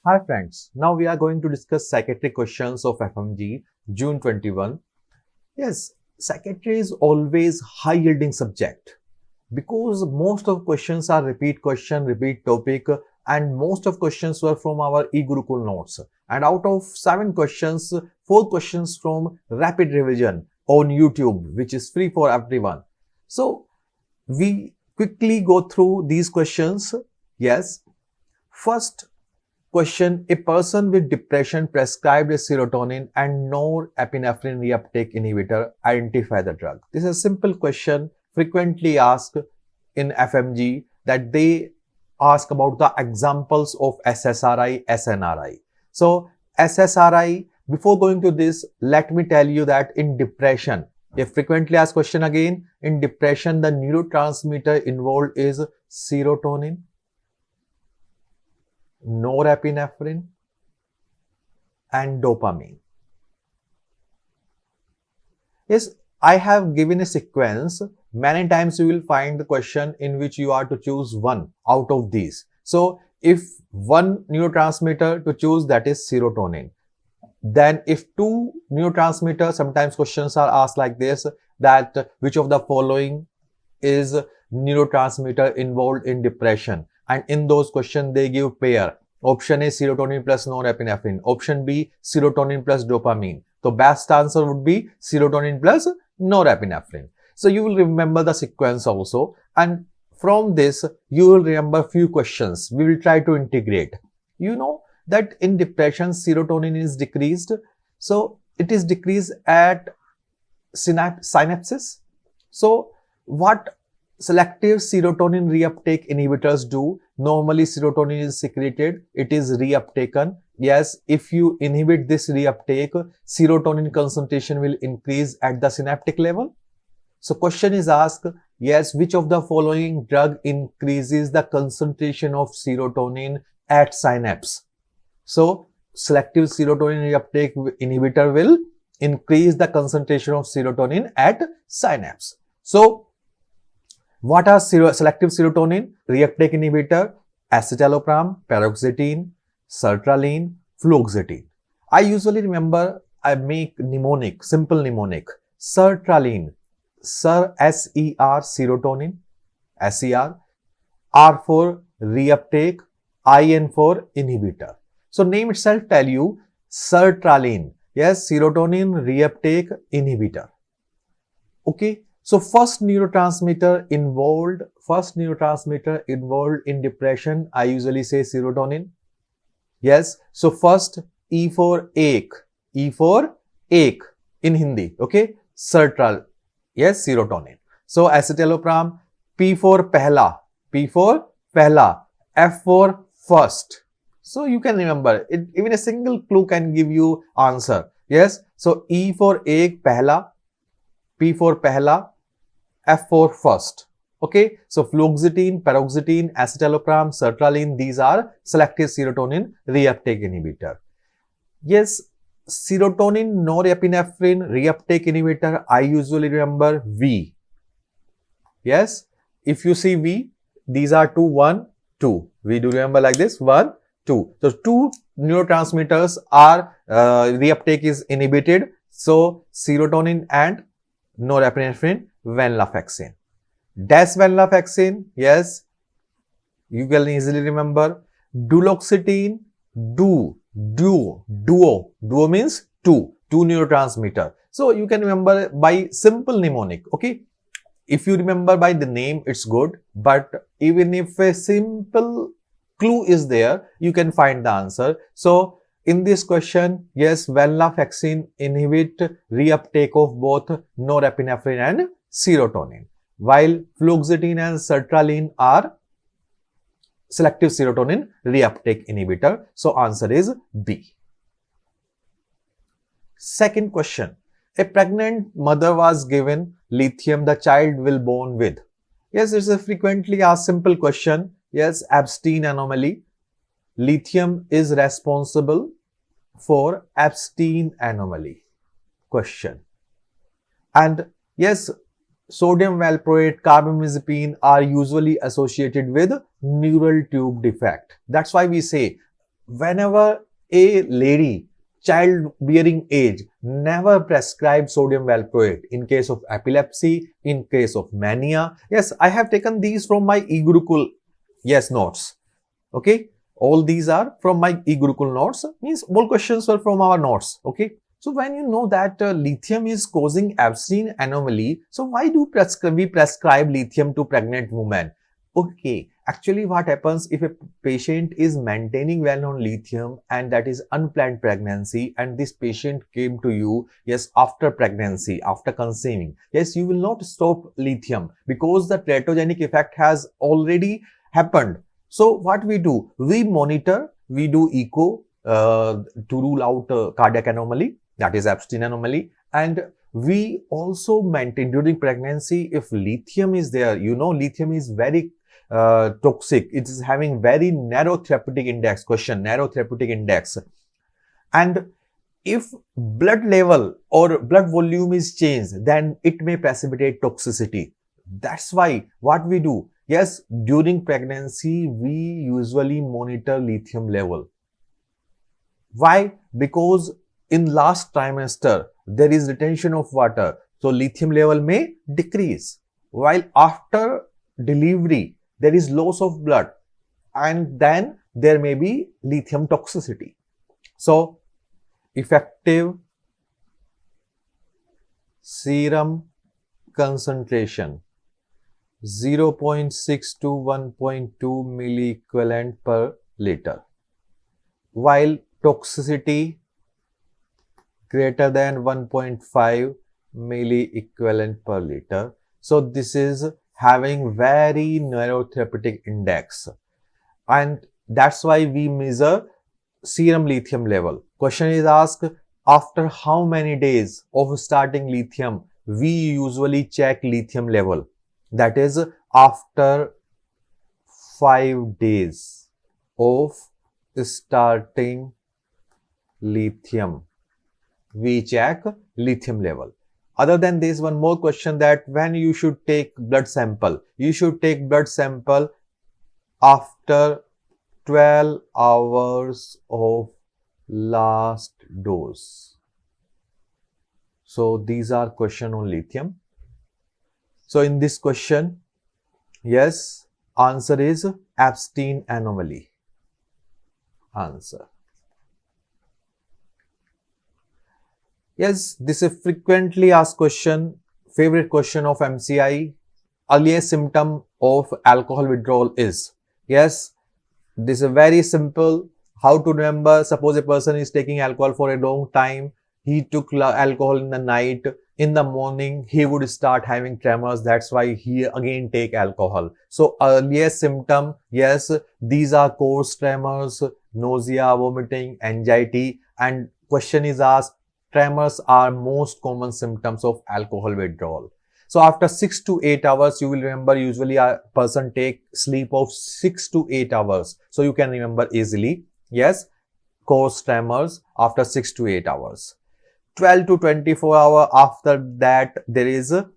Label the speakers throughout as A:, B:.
A: Hi friends, now we are going to discuss psychiatry questions of FMG June 21. Yes, psychiatry is always high yielding subject because most of questions are repeat question, repeat topic, and most of questions were from our e-Gurukul notes. And out of 7 questions, 4 questions from rapid revision on YouTube, which is free for everyone. So we quickly go through these questions. Yes, first question: a person with depression prescribed a serotonin and norepinephrine reuptake inhibitor, identify the drug. This is a simple question frequently asked in FMG, that they ask about the examples of SSRI, SNRI. So SSRI, before going to this, let me tell you that in depression, a frequently asked question again, in depression the neurotransmitter involved is serotonin, norepinephrine and dopamine. Yes, I have given a sequence. Many times you will find the question in which you are to choose one out of these. So if one neurotransmitter to choose, that is serotonin. Then if two neurotransmitters, sometimes questions are asked like this, that which of the following is neurotransmitter involved in depression, and in those questions they give pair. Option A serotonin plus norepinephrine, option B serotonin plus dopamine. So best answer would be serotonin plus norepinephrine. So you will remember the sequence also, and from this you will remember few questions we will try to integrate. You know that in depression serotonin is decreased, so it is decreased at synapses. So what selective serotonin reuptake inhibitors do? Normally serotonin is secreted, it is reuptaken. Yes, if you inhibit this reuptake, serotonin concentration will increase at the synaptic level. So question is asked, yes, which of the following drug increases the concentration of serotonin at synapse? So selective serotonin reuptake inhibitor will increase the concentration of serotonin at synapse. So what are selective serotonin reuptake inhibitor? Escitalopram, paroxetine, sertraline, fluoxetine. I usually remember, I make mnemonic, simple mnemonic. Sertraline, S-E-R, serotonin, S-E-R, R for reuptake, I-N for inhibitor. So name itself tell you sertraline. Yes, serotonin reuptake inhibitor. Okay. So first neurotransmitter involved in depression, I usually say serotonin. Yes. So first E for ache in Hindi. Okay. Sertral. Yes, serotonin. So escitalopram. P for pehla, F for first. So you can remember it, even a single clue can give you answer. Yes. So E for ache, pehla, P for pehla, F for first. Okay. So fluoxetine, paroxetine, escitalopram, sertraline, these are selective serotonin reuptake inhibitor. Yes, serotonin norepinephrine reuptake inhibitor, I usually remember V. Yes, if you see V, these are 2, 1, 2. We do remember like this, 1, 2. So two neurotransmitters are reuptake is inhibited. So serotonin and norepinephrine, venlafaxine. Desvenlafaxine, yes, you can easily remember. Duloxetine, duo means two neurotransmitter. So you can remember by simple mnemonic. Okay, if you remember by the name, it's good, but even if a simple clue is there, you can find the answer. So in this question, yes, venlafaxine inhibit reuptake of both norepinephrine and serotonin, while fluoxetine and sertraline are selective serotonin reuptake inhibitor. So answer is B. Second question. A pregnant mother was given lithium the child will born with. Yes, it's a frequently asked simple question. Yes, Epstein anomaly. Lithium is responsible for Epstein anomaly. Question. And yes, sodium valproate, carbamazepine are usually associated with neural tube defect. That's why we say whenever a lady childbearing age never prescribe sodium valproate in case of epilepsy, in case of mania. Yes, I have taken these from my e-Gurukul, yes, notes. Okay, all these are from my e-Gurukul notes, means all questions were from our notes. Okay, so when you know that lithium is causing Epstein anomaly, so why do we prescribe lithium to pregnant women? Okay, actually what happens if a patient is maintaining well on lithium and that is unplanned pregnancy, and this patient came to you, yes, after pregnancy, after conceiving, yes, you will not stop lithium because the teratogenic effect has already happened. So what we do, we monitor, we do echo to rule out cardiac anomaly, that is Epstein anomaly, and we also maintain during pregnancy if lithium is there. You know, lithium is very toxic. It is having very narrow therapeutic index. Question, narrow therapeutic index. And if blood level or blood volume is changed, then it may precipitate toxicity. That's why what we do, yes, during pregnancy, we usually monitor lithium level. Why? Because in last trimester, there is retention of water. So lithium level may decrease. While after delivery, there is loss of blood, and then there may be lithium toxicity. So effective serum concentration 0.6 to 1.2 milliequivalent per liter, while toxicity greater than 1.5 milliequivalent per liter. So this is having very narrow therapeutic index, and that's why we measure serum lithium level. Question is asked, after how many days of starting lithium we usually check lithium level? That is, after 5 days of starting lithium, we check lithium level. Other than this, one more question, that when you should take blood sample, you should take blood sample after 12 hours of last dose. So these are question on lithium. So in this question, yes, answer is Epstein anomaly. Answer. Yes, this is a frequently asked question, favorite question of MCI. Earliest symptom of alcohol withdrawal is, yes, this is very simple. How to remember? Suppose a person is taking alcohol for a long time. He took alcohol in the night. In the morning, he would start having tremors. That's why he again take alcohol. So earliest symptom, yes, these are coarse tremors, nausea, vomiting, anxiety. And question is asked, tremors are most common symptoms of alcohol withdrawal. So after 6 to 8 hours, you will remember usually a person take sleep of 6 to 8 hours. So you can remember easily. Yes, coarse tremors after 6 to 8 hours. 12 to 24 hours after that, there is a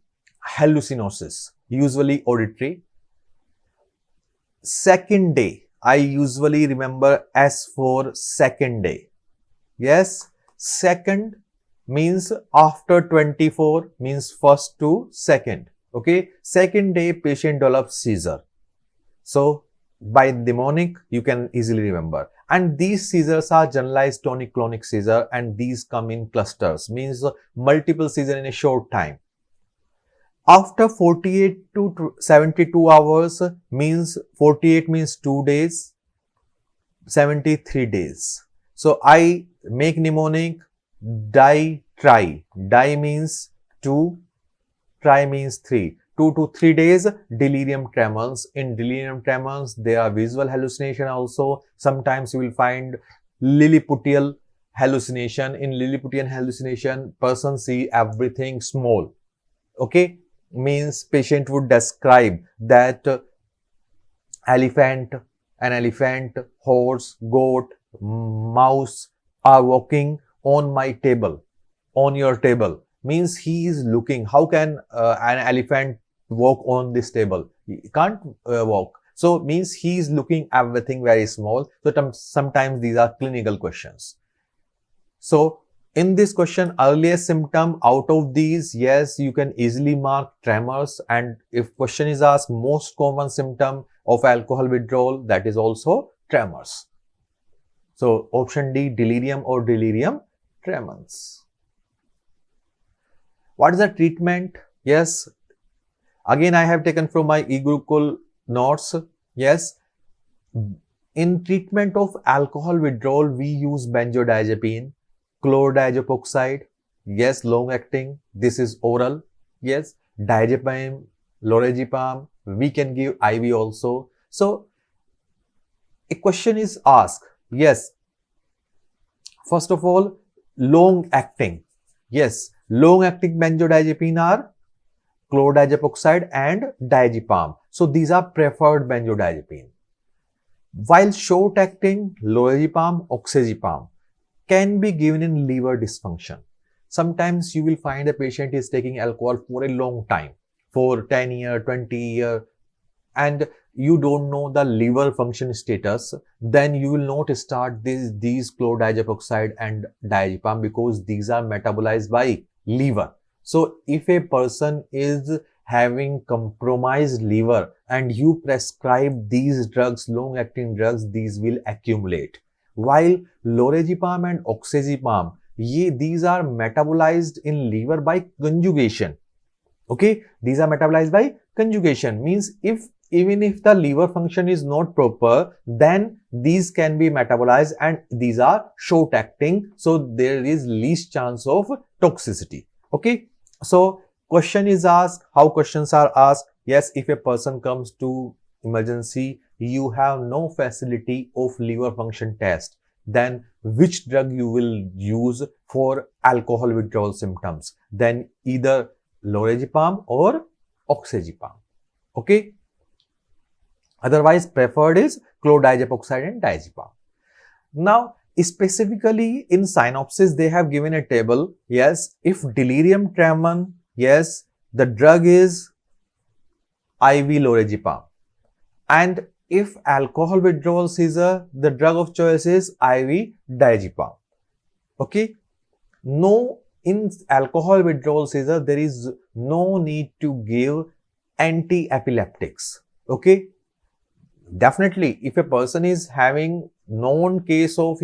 A: hallucinosis, usually auditory. Second day, I usually remember as for second day. Yes, second means after 24, means first to second. Okay, second day patient develops seizure. So by mnemonic you can easily remember. And these seizures are generalized tonic-clonic seizure, and these come in clusters, means multiple seizure in a short time. After 48 to 72 hours, means 48 means 2 days, 73 days. So I make mnemonic di tri. Di means 2, tri means 3. 2 to 3 days delirium tremens. In delirium tremens, there are visual hallucination also. Sometimes you will find Lilliputian hallucination. In Lilliputian hallucination, person see everything small. Okay, means patient would describe that an elephant, horse, goat, mouse are walking on my table, on your table. Means he is looking, how can an elephant walk on this table? He can't walk. So means he is looking everything very small. So sometimes these are clinical questions. So in this question, earliest symptom out of these, yes, you can easily mark tremors. And if question is asked most common symptom of alcohol withdrawal, that is also tremors. So option D, delirium or delirium tremens. What is the treatment? Yes, again I have taken from my eGurukul notes. Yes, in treatment of alcohol withdrawal, we use benzodiazepine, chlordiazepoxide, yes, long acting, this is oral, yes, diazepam, lorazepam, we can give IV also. So a question is asked, yes, first of all, long acting, yes, long acting benzodiazepine are chlordiazepoxide and diazepam. So these are preferred benzodiazepine. While short acting lorazepam, oxazepam can be given in liver dysfunction. Sometimes you will find a patient is taking alcohol for a long time, for 10 years, 20 years, and you don't know the liver function status, then you will not start these chlordiazepoxide and diazepam because these are metabolized by liver. So if a person is having compromised liver and you prescribe these drugs, long acting drugs, these will accumulate. While lorazepam and oxazepam, these are metabolized in liver by conjugation. Okay, these are metabolized by conjugation, means even if the liver function is not proper, then these can be metabolized and these are short acting, so there is least chance of toxicity. Okay, so question is asked, how questions are asked? Yes, if a person comes to emergency, you have no facility of liver function test, then which drug you will use for alcohol withdrawal symptoms? Then either lorazepam or oxazepam. Okay, otherwise preferred is chlordiazepoxide and diazepam. Now specifically in synopsis they have given a table. Yes, if delirium tremens, yes, the drug is IV lorazepam, and if alcohol withdrawal seizure, the drug of choice is IV diazepam. Okay, no, in alcohol withdrawal seizure there is no need to give anti-epileptics. Okay, definitely if a person is having known case of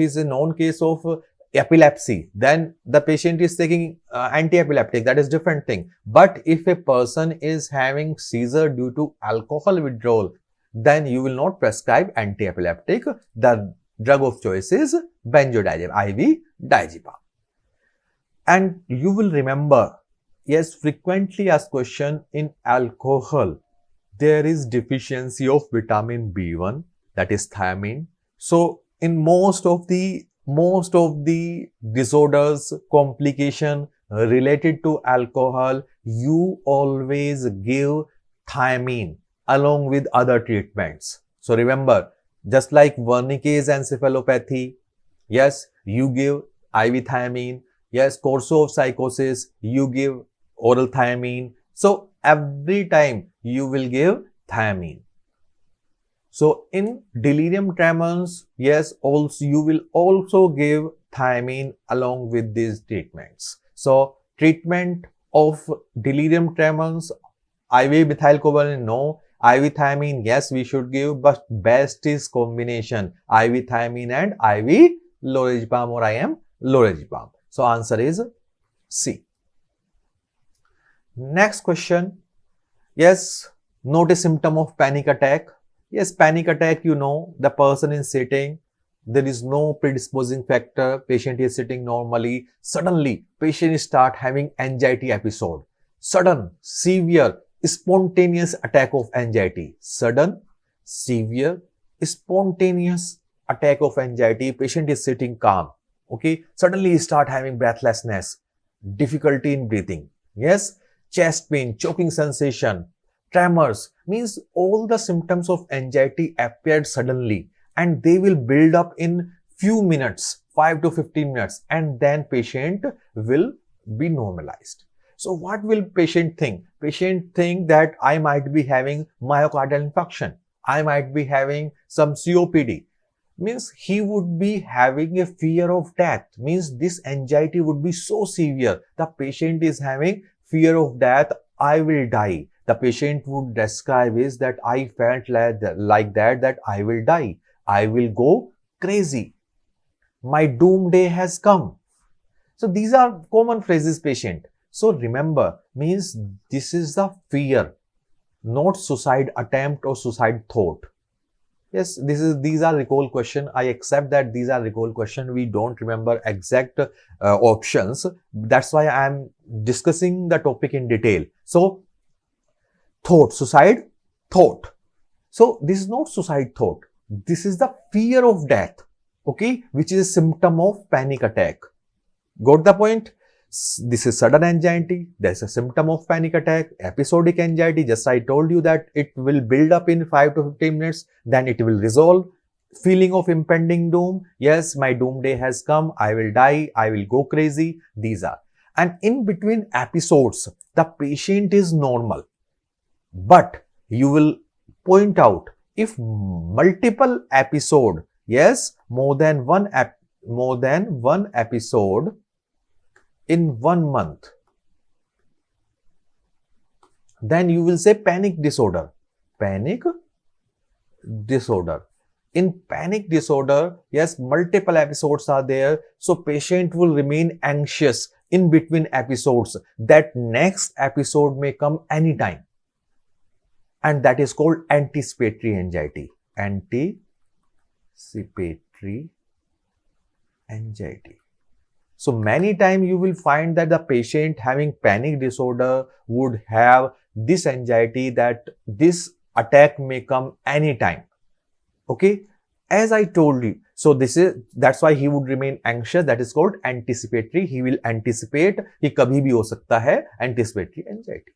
A: epilepsy, then the patient is taking anti-epileptic, that is different thing. But if a person is having seizure due to alcohol withdrawal, then you will not prescribe anti-epileptic. The drug of choice is benzodiazepine, IV diazepam. And you will remember, yes, frequently asked question in alcohol, there is deficiency of vitamin B1, that is thiamine. So in most of the disorders, complication related to alcohol, you always give thiamine along with other treatments. So remember, just like Wernicke's encephalopathy, yes, you give IV thiamine. Yes, course of psychosis, you give oral thiamine. So every time you will give thiamine. So in delirium tremens, yes, also you will also give thiamine along with these treatments. So treatment of delirium tremens, IV methylcobalamin, no. IV thiamine, yes, we should give, but best is combination IV thiamine and IV lorazepam or IM lorazepam. So answer is C. Next question. Yes, note a symptom of panic attack. Yes, panic attack, you know, the person is sitting, there is no predisposing factor, patient is sitting normally, suddenly patient start having anxiety episode, sudden, severe, spontaneous attack of anxiety, sudden, severe, spontaneous attack of anxiety, patient is sitting calm, okay, suddenly start having breathlessness, difficulty in breathing, yes, chest pain, choking sensation, tremors, means all the symptoms of anxiety appeared suddenly and they will build up in few minutes, 5 to 15 minutes, and then patient will be normalized. So what will patient think? Patient think that I might be having myocardial infarction, I might be having some COPD. Means he would be having a fear of death. Means this anxiety would be so severe. The patient is having fear of death. I will die. The patient would describe is that I felt like that I will die. I will go crazy. My doomsday has come. So these are common phrases patient. So remember, means this is the fear, not suicide attempt or suicide thought. Yes, these are recall question. I accept that these are recall question. We don't remember exact options. That's why I am discussing the topic in detail. So thought, suicide thought. So this is not suicide thought. This is the fear of death. Okay, which is a symptom of panic attack. Got the point? This is sudden anxiety. There's a symptom of panic attack. Episodic anxiety, just I told you that it will build up in 5 to 15 minutes, then it will resolve. Feeling of impending doom. Yes, my doomsday has come. I will die. I will go crazy. These are. And in between episodes, the patient is normal. But you will point out if multiple episode, yes, more than one episode in 1 month, then you will say panic disorder. Panic disorder. In panic disorder, yes, multiple episodes are there. So patient will remain anxious in between episodes. That next episode may come anytime. And that is called anticipatory anxiety. Anticipatory anxiety. So many times you will find that the patient having panic disorder would have this anxiety that this attack may come anytime. Okay, as I told you, so that's why he would remain anxious. That is called anticipatory. He will anticipate कि कभी भी हो सकता है, anticipatory anxiety.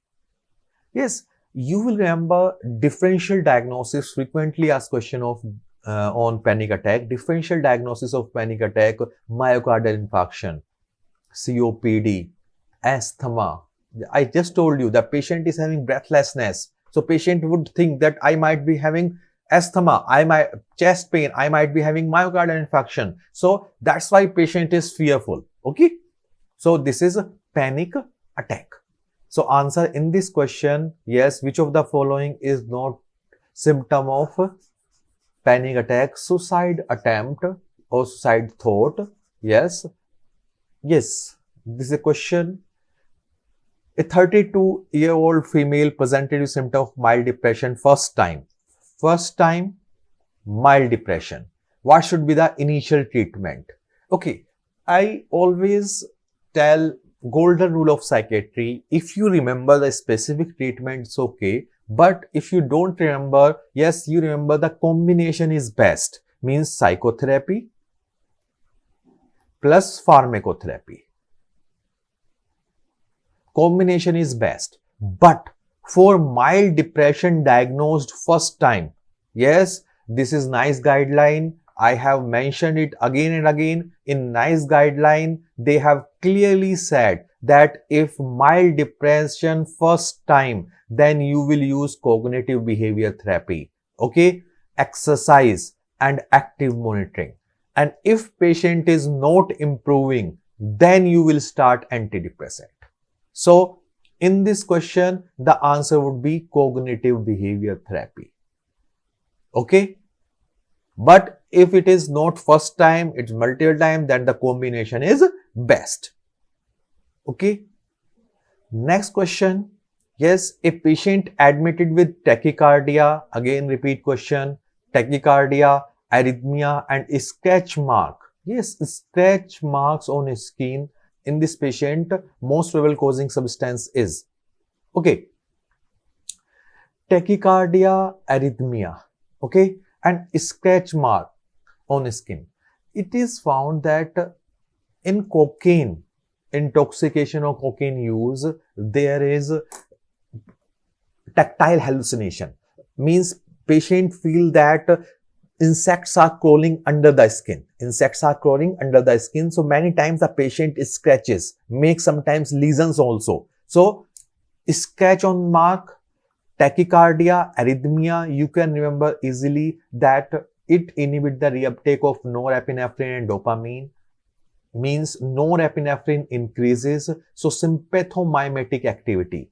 A: Yes, you will remember differential diagnosis. Frequently asked question of on panic attack. Differential diagnosis of panic attack: myocardial infarction, COPD, asthma. I just told you the patient is having breathlessness. So patient would think that I might be having asthma, I might chest pain, I might be having myocardial infarction. So that's why patient is fearful. Okay. So this is a panic attack. So answer in this question, yes, which of the following is not symptom of panic attack? Suicide attempt or suicide thought? Yes. Yes. This is a question. A 32-year-old female presented with symptom of mild depression first time. First time, mild depression. What should be the initial treatment? Okay, I always tell golden rule of psychiatry. If you remember the specific treatment, it's okay. But if you don't remember, yes, you remember the combination is best. Means psychotherapy plus pharmacotherapy. Combination is best. But for mild depression diagnosed first time, yes, this is NICE guideline. I have mentioned it again and again. In NICE guideline, they have clearly said that if mild depression first time, then you will use cognitive behavior therapy. Okay, exercise and active monitoring. And if patient is not improving, then you will start antidepressant. So in this question, the answer would be cognitive behavior therapy. Okay. But if it is not first time, it's multiple time, then the combination is best. Okay. Next question. Yes, a patient admitted with tachycardia, again repeat question, tachycardia, arrhythmia and scratch mark. Yes, scratch marks on his skin. In this patient, most probable causing substance is, okay, tachycardia, arrhythmia, okay, and scratch mark on skin. It is found that in cocaine, intoxication or cocaine use, there is tactile hallucination. Means patient feel that insects are crawling under the skin. Insects are crawling under the skin. So many times the patient scratches, make sometimes lesions also. So scratch on mark, Tachycardia, arrhythmia, you can remember easily that it inhibits the reuptake of norepinephrine and dopamine. Means norepinephrine increases, so sympathomimetic activity,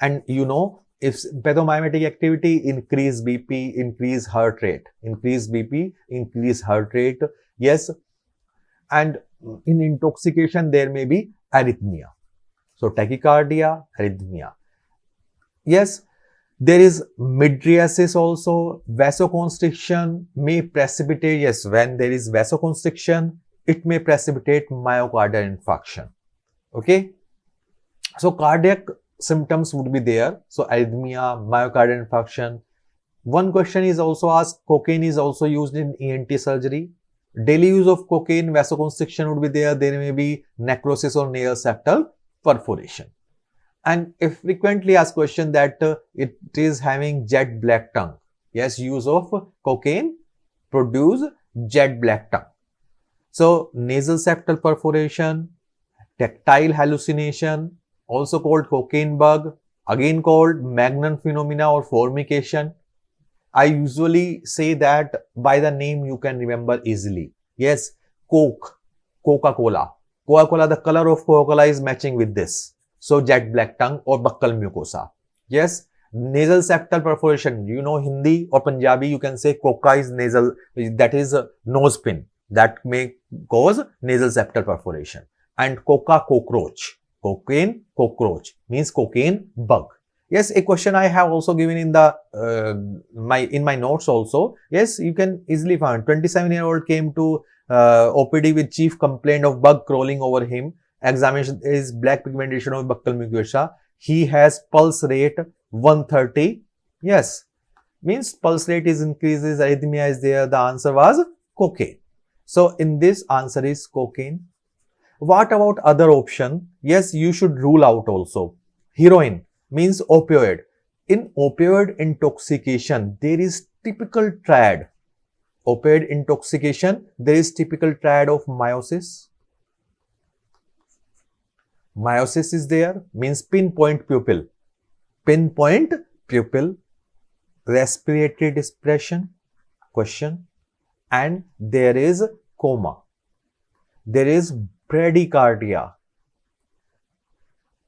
A: and you know, if sympathomimetic activity increase BP, increase heart rate, yes, and in intoxication there may be arrhythmia. So tachycardia, arrhythmia. Yes, there is mydriasis also. Vasoconstriction may precipitate, yes, when there is vasoconstriction, it may precipitate myocardial infarction. Okay. So cardiac symptoms would be there. So arrhythmia, myocardial infarction. One question is also asked, cocaine is also used in ENT surgery. Daily use of cocaine, vasoconstriction would be there. There may be necrosis or nail septal perforation. And a frequently asked question that it is having jet black tongue. Yes, use of cocaine produce jet black tongue. So nasal septal perforation, tactile hallucination, also called cocaine bug, again called Magnon phenomena or formication. I usually say that by the name you can remember easily. Yes, Coke, Coca-Cola. Coca-Cola, the color of Coca-Cola is matching with this. So jet black tongue or buccal mucosa. Yes, nasal septal perforation. You know Hindi or Punjabi, you can say coca is nasal, that is a nose pin. That may cause nasal septal perforation. And coca cockroach. Cocaine cockroach means cocaine bug. Yes, a question I have also given in the in my notes also. Yes, you can easily find 27-year-old came to OPD with chief complaint of bug crawling over him. Examination is black pigmentation of buccal mucosa. He has pulse rate 130. Yes, means pulse rate is increases, arrhythmia is there. The answer was cocaine. So in this answer is cocaine. What about other option? Yes, you should rule out also. Heroin means opioid. In opioid intoxication, there is typical triad. Opioid intoxication, there is typical triad of meiosis. Meiosis is there, means pinpoint pupil, respiratory depression, question, and there is coma. There is bradycardia.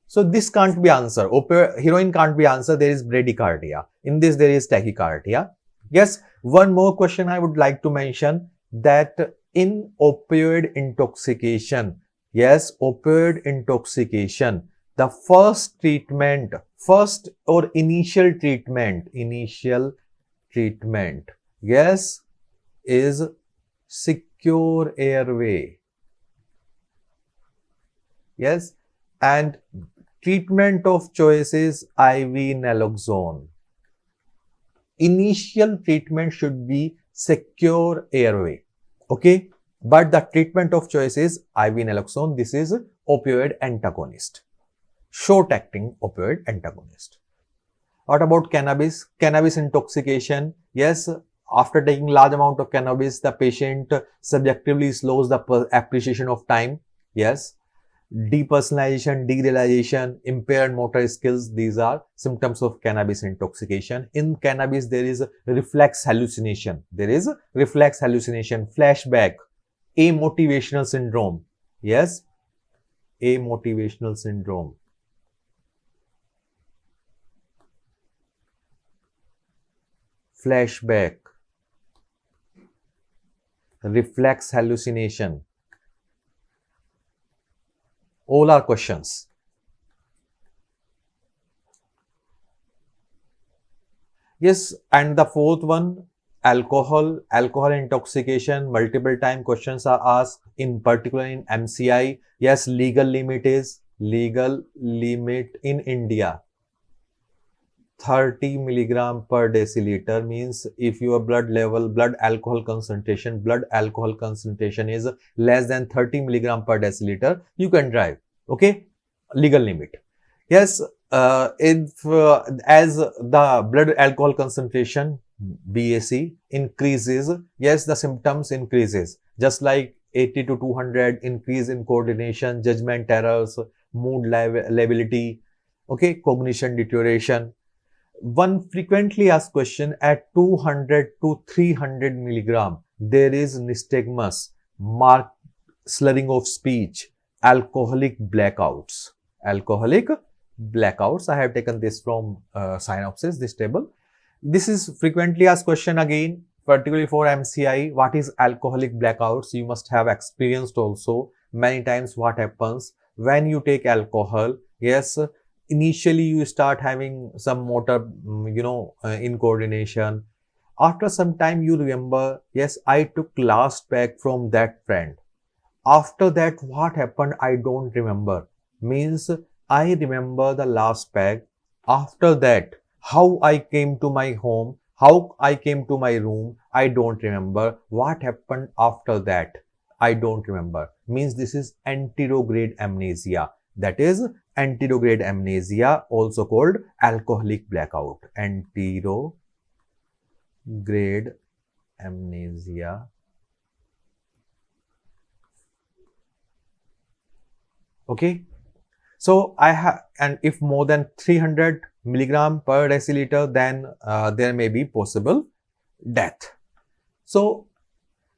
A: So this can't be answer. Heroin can't be answer. There is bradycardia. In this, there is tachycardia. Yes, one more question I would like to mention that in opioid intoxication, yes, opioid intoxication, the first treatment, initial treatment, yes, is secure airway. Yes, and treatment of choice is IV naloxone. Initial treatment should be secure airway. Okay, but the treatment of choice is IV naloxone. This is opioid antagonist, short acting opioid antagonist. What about cannabis? Cannabis intoxication. Yes, after taking large amount of cannabis, the patient subjectively slows the appreciation of time. Yes, depersonalization, derealization, impaired motor skills, these are symptoms of cannabis intoxication. In cannabis, there is reflex hallucination. Flashback, amotivational syndrome. Yes, amotivational syndrome. Flashback, reflex hallucination. All are questions. Yes, and the fourth one, alcohol intoxication. Multiple time questions are asked, in particular in MCI. Yes, legal limit in India 30 milligram per deciliter, means if your blood alcohol concentration is less than 30 milligram per deciliter, you can drive. Okay, legal limit. Yes, as the blood alcohol concentration BAC increases, yes, the symptoms increases, just like 80 to 200, increase in coordination, judgment errors, mood lability, Okay, cognition deterioration. One frequently asked question, at 200 to 300 milligram, there is nystagmus, marked slurring of speech, alcoholic blackouts. Alcoholic blackouts. I have taken this from synopsis, this table. This is frequently asked question again, particularly for MCI. What is alcoholic blackouts? You must have experienced also many times what happens when you take alcohol. Yes, initially you start having some motor, incoordination. After some time you remember, yes, I took last pack from that friend. After that, what happened, I don't remember. Means I remember the last pack. After that, how I came to my home, how I came to my room, I don't remember. What happened after that, I don't remember. Means this is anterograde amnesia. That is anterograde amnesia, also called alcoholic blackout. Anterograde amnesia. Okay. So I have, and if more than 300 milligram per deciliter, then there may be possible death. So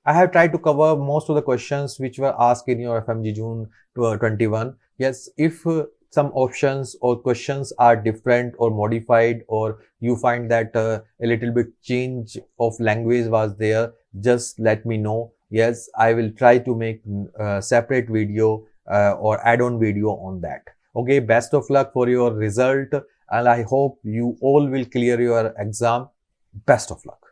A: I have tried to cover most of the questions which were asked in your FMG June 21. Yes, if some options or questions are different or modified, or you find that a little bit change of language was there, just let me know. Yes, I will try to make a separate video or add-on video on that. Okay, best of luck for your result, and I hope you all will clear your exam. Best of luck.